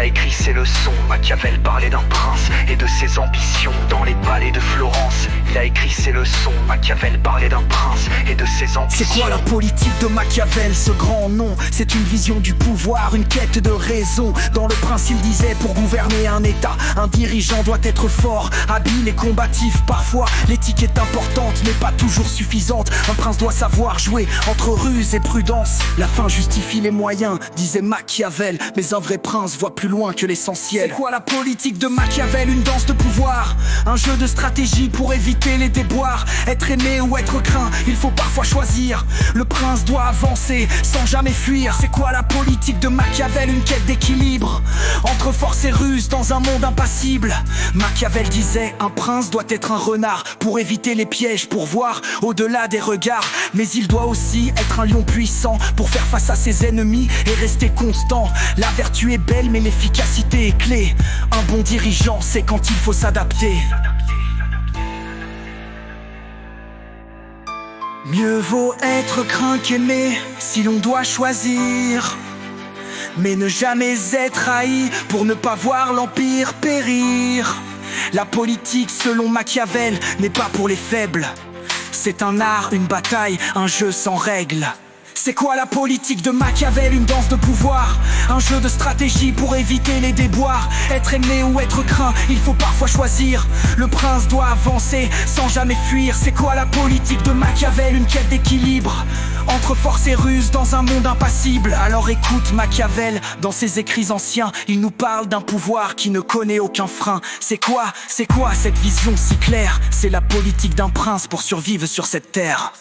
a écrit ses leçons. Machiavel parlait d'un prince et de ses ambitions dans les palais de Florence. Il a écrit ses leçons. Machiavel parlait d'un prince et de ses ambitions. C'est quoi la politique de Machiavel, ce grand nom? C'est une vision du pouvoir, une quête de raison. Dans Le Prince, il disait, pour gouverner un état, un dirigeant doit être fort, habile et combatif. Parfois, l'éthique est importante, mais pas toujours suffisante. Un prince doit savoir jouer entre ruse et prudence. La fin justifie les moyens, disait Machiavel. Mais un vrai prince voit plus loin que l'essentiel. C'est quoi la politique de Machiavel? Une danse de pouvoir, un jeu de stratégie pour éviter les déboires. Être aimé ou être craint, il faut parfois choisir. Le prince doit avancer sans jamais fuir. C'est quoi la politique de Machiavel? Une quête d'équilibre entre force et ruse dans un monde impassible. Machiavel disait, un prince doit être un renard pour éviter les pièges, pour voir au-delà des regards. Mais il doit aussi être un lion puissant pour faire face à ses ennemis et rester constant. La vertu est belle mais l'efficacité est clé. Un bon dirigeant sait quand il faut s'adapter. Mieux vaut être craint qu'aimé si l'on doit choisir, mais ne jamais être haï pour ne pas voir l'empire périr. La politique selon Machiavel n'est pas pour les faibles. C'est un art, une bataille, un jeu sans règles. C'est quoi la politique de Machiavel? Une danse de pouvoir, un jeu de stratégie pour éviter les déboires. Être aimé ou être craint, il faut parfois choisir. Le prince doit avancer sans jamais fuir. C'est quoi la politique de Machiavel? Une quête d'équilibre entre force et ruse dans un monde impassible. Alors écoute Machiavel, dans ses écrits anciens, il nous parle d'un pouvoir qui ne connaît aucun frein. C'est quoi cette vision si claire? C'est la politique d'un prince pour survivre sur cette terre.